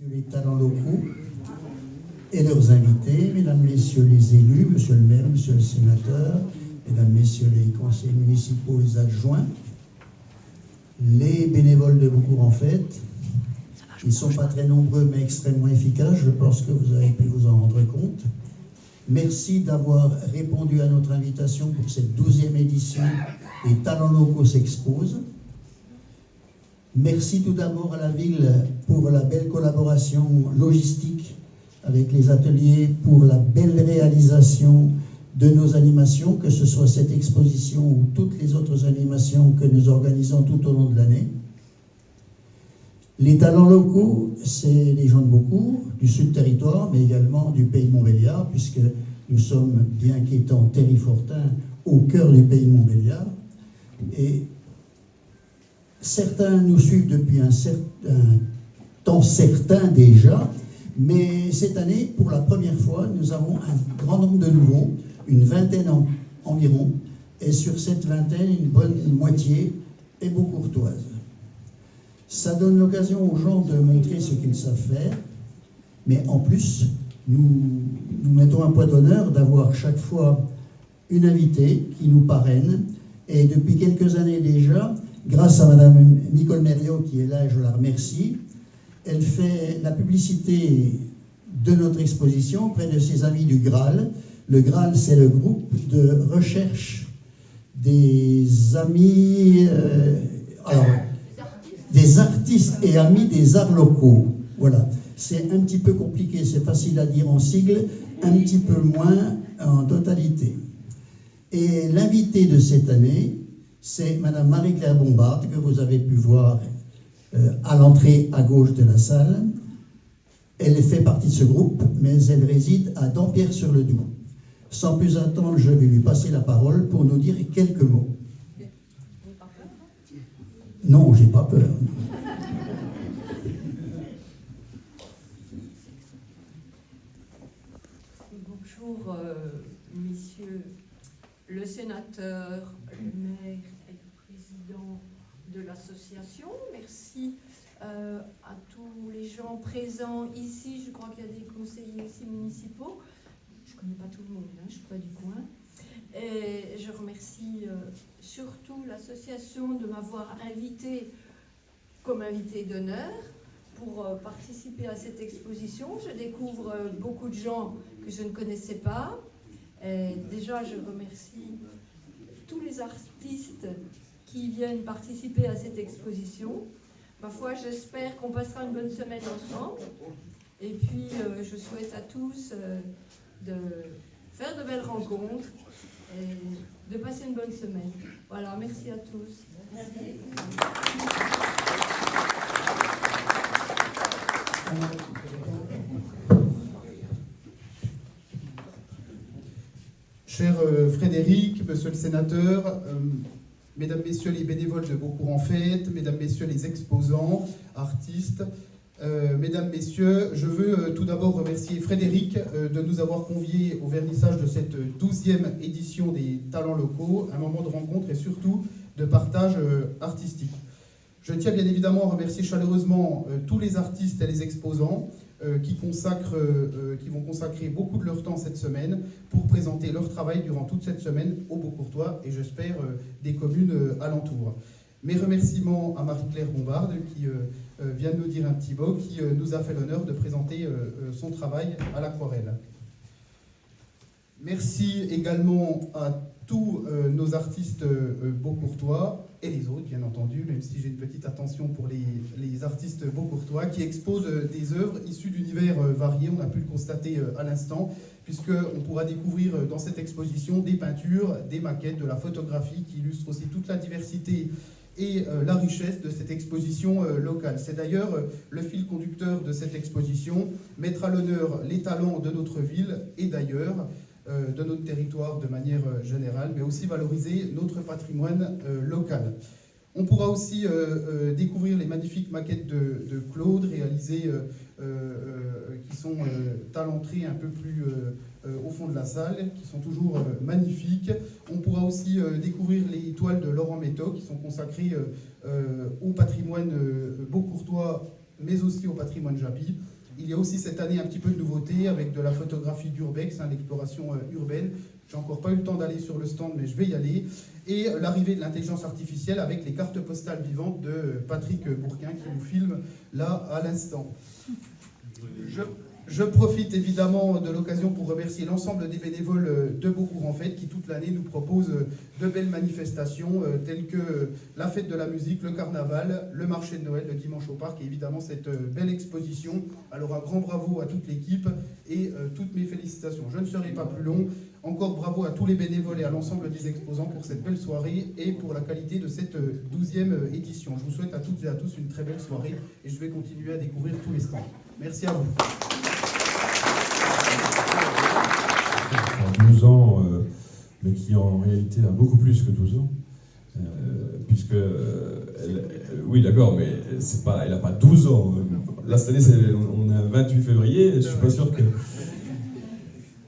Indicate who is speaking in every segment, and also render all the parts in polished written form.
Speaker 1: Les talents locaux et leurs invités, mesdames, messieurs les élus, monsieur le maire, monsieur le sénateur, mesdames, messieurs les conseillers municipaux et les adjoints, les bénévoles de Beaucourt en fête, ils ne sont pas très nombreux mais extrêmement efficaces, je pense que vous avez pu vous en rendre compte. Merci d'avoir répondu à notre invitation pour cette 12e édition des talents locaux s'exposent. Merci tout d'abord à la ville pour la belle collaboration logistique avec les ateliers, pour la belle réalisation de nos animations, que ce soit cette exposition ou toutes les autres animations que nous organisons tout au long de l'année. Les talents locaux, c'est les gens de Beaucourt, du sud territoire, mais également du pays de Montbéliard, puisque nous sommes, bien qu'étant terrifortains, au cœur du pays de Montbéliard. Et certains nous suivent depuis un temps certain déjà, mais cette année, pour la première fois, nous avons un grand nombre de nouveaux, une vingtaine environ, et sur cette vingtaine, une bonne moitié est beaucourtoise. Ça donne l'occasion aux gens de montrer ce qu'ils savent faire, mais en plus, nous mettons un point d'honneur d'avoir chaque fois une invitée qui nous parraine, et depuis quelques années déjà, grâce à Madame Nicole Mériot qui est là, et je la remercie, elle fait la publicité de notre exposition auprès de ses amis du Graal. Le Graal, c'est le groupe de recherche des amis, des artistes et amis des arts locaux. Voilà, c'est un petit peu compliqué, c'est facile à dire en sigle, un petit peu moins en totalité. Et l'invité de cette année, c'est Madame Marie-Claire Bombarde, que vous avez pu voir à l'entrée à gauche de la salle. Elle fait partie de ce groupe, mais elle réside à Dampierre-sur-le-Doubs. Sans plus attendre, je vais lui passer la parole pour nous dire quelques mots. Non, j'ai pas peur.
Speaker 2: Bonjour, messieurs le sénateur, le maire et le président de l'association. Merci à tous les gens présents ici. Je crois qu'il y a des conseillers aussi municipaux. Je ne connais pas tout le monde, hein, je ne suis pas du coin. Et je remercie surtout l'association de m'avoir invité comme invité d'honneur pour participer à cette exposition. Je découvre beaucoup de gens que je ne connaissais pas. Et déjà, je remercie tous les artistes qui viennent participer à cette exposition. Ma foi, j'espère qu'on passera une bonne semaine ensemble. Et puis, je souhaite à tous de faire de belles rencontres et de passer une bonne semaine. Voilà, merci à tous.
Speaker 3: Cher Frédéric, monsieur le sénateur, mesdames, messieurs les bénévoles de Beaucourt en fête, mesdames, messieurs les exposants, artistes, mesdames, messieurs, je veux tout d'abord remercier Frédéric de nous avoir conviés au vernissage de cette 12e édition des talents locaux, un moment de rencontre et surtout de partage artistique. Je tiens bien évidemment à remercier chaleureusement tous les artistes et les exposants qui vont consacrer beaucoup de leur temps cette semaine pour présenter leur travail durant toute cette semaine aux Beaucourtois et j'espère des communes alentours. Mes remerciements à Marie-Claire Bombarde qui vient de nous dire un petit mot, qui nous a fait l'honneur de présenter son travail à l'aquarelle. Merci également à tous nos artistes beaucourtois et les autres, bien entendu, même si j'ai une petite attention pour les artistes beaucourtois qui exposent des œuvres issues d'univers variés. On a pu le constater à l'instant, puisqu'on pourra découvrir dans cette exposition des peintures, des maquettes, de la photographie qui illustrent aussi toute la diversité et la richesse de cette exposition locale. C'est d'ailleurs le fil conducteur de cette exposition, mettre à l'honneur les talents de notre ville et d'ailleurs de notre territoire de manière générale, mais aussi valoriser notre patrimoine local. On pourra aussi découvrir les magnifiques maquettes de Claude réalisées qui sont talentrées un peu plus au fond de la salle, qui sont toujours magnifiques. On pourra aussi découvrir les toiles de Laurent Métaux qui sont consacrées au patrimoine beaucourtois mais aussi au patrimoine Jabi. Il y a aussi cette année un petit peu de nouveauté avec de la photographie d'urbex, l'exploration urbaine. J'ai encore pas eu le temps d'aller sur le stand, mais je vais y aller. Et l'arrivée de l'intelligence artificielle avec les cartes postales vivantes de Patrick Bourquin qui nous filme là à l'instant. Je profite évidemment de l'occasion pour remercier l'ensemble des bénévoles de Beaucourt en Fête qui toute l'année nous proposent de belles manifestations telles que la fête de la musique, le carnaval, le marché de Noël, le dimanche au parc et évidemment cette belle exposition. Alors un grand bravo à toute l'équipe et toutes mes félicitations. Je ne serai pas plus long. Encore bravo à tous les bénévoles et à l'ensemble des exposants pour cette belle soirée et pour la qualité de cette 12e édition. Je vous souhaite à toutes et à tous une très belle soirée et je vais continuer à découvrir tous les stands. Merci à vous.
Speaker 4: 12 ans, mais qui en réalité a beaucoup plus que 12 ans, puisque, oui d'accord, mais c'est pas, elle n'a pas 12 ans. Là, cette année, on a 28 février, je ne suis pas sûr que,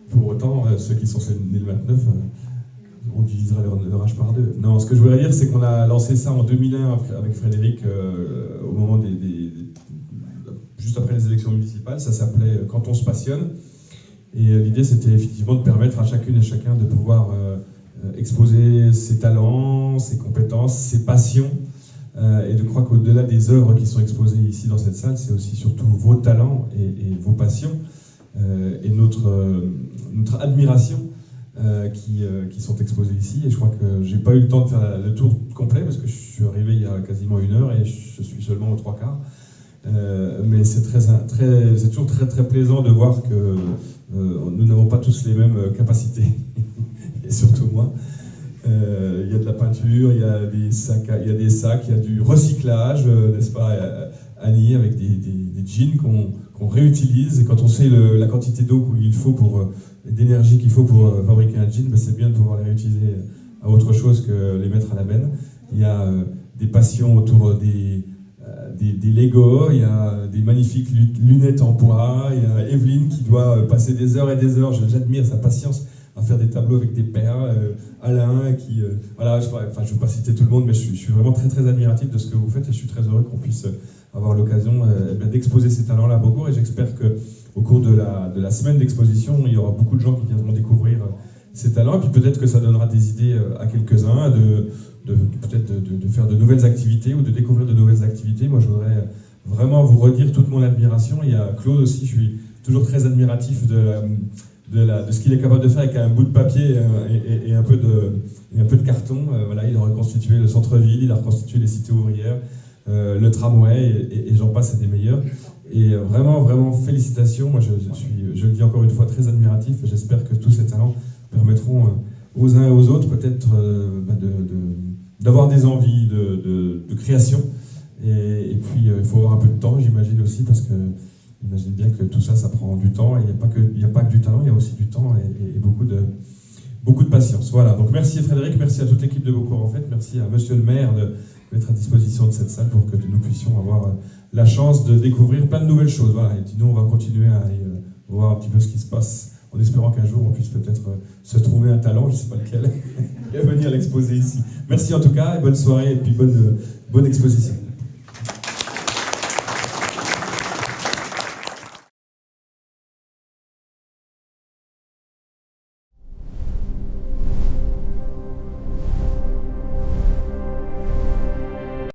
Speaker 4: pour autant, ceux qui sont nés le 29, on diviserait leur âge par deux. Non, ce que je voudrais dire, c'est qu'on a lancé ça en 2001 avec Frédéric, au moment juste après les élections municipales, ça s'appelait « Quand on se passionne ». Et l'idée, c'était effectivement de permettre à chacune et chacun de pouvoir exposer ses talents, ses compétences, ses passions. Et je crois qu'au-delà des œuvres qui sont exposées ici dans cette salle, c'est aussi surtout vos talents et vos passions et notre admiration qui sont exposées ici. Et je crois que j'ai pas eu le temps de faire le tour complet parce que je suis arrivé il y a quasiment 1 heure et je suis seulement aux 3/4. Mais c'est toujours très très plaisant de voir que nous n'avons pas tous les mêmes capacités, et surtout moi. Il y a de la peinture, il y a des sacs, il y a du recyclage, n'est-ce pas, Annie, avec des jeans qu'on réutilise. Et quand on sait la quantité d'eau qu'il faut d'énergie qu'il faut pour fabriquer un jean, ben c'est bien de pouvoir les réutiliser à autre chose que les mettre à la benne. Il y a des passions autour des Lego, il y a des magnifiques lunettes en bois, il y a Evelyne qui doit passer des heures et des heures, j'admire sa patience à faire des tableaux avec des perles, Alain qui... voilà, je ne vais pas citer tout le monde, mais je suis vraiment très très admiratif de ce que vous faites et je suis très heureux qu'on puisse avoir l'occasion d'exposer ces talents-là à Beaucourt et j'espère qu'au cours de la semaine d'exposition, il y aura beaucoup de gens qui viendront découvrir ces talents et puis peut-être que ça donnera des idées à quelques-uns peut-être de faire de nouvelles activités ou de découvrir de nouvelles activités. Moi, je voudrais vraiment vous redire toute mon admiration. Il y a Claude aussi, je suis toujours très admiratif de ce qu'il est capable de faire avec un bout de papier et un peu de carton. Voilà, il a reconstitué le centre-ville, il a reconstitué les cités ouvrières, le tramway, et j'en passe, c'est des meilleurs. Et vraiment, vraiment, félicitations. Moi, je le dis encore une fois, très admiratif. J'espère que tous ces talents permettront aux uns et aux autres peut-être d'avoir des envies de création. Et puis, il faut avoir un peu de temps, j'imagine aussi, parce que j'imagine bien que tout ça, ça prend du temps. Et il n'y a pas que du talent, il y a aussi du temps et beaucoup de patience. Voilà, donc merci Frédéric, merci à toute l'équipe de Beaucourt en fait, merci à monsieur le maire de mettre à disposition de cette salle pour que nous puissions avoir la chance de découvrir plein de nouvelles choses. Voilà, et puis nous, on va continuer à aller voir un petit peu ce qui se passe, en espérant qu'un jour, on puisse peut-être se trouver un talent, je ne sais pas lequel, et venir l'exposer ici. Merci en tout cas, et bonne soirée, et puis bonne exposition.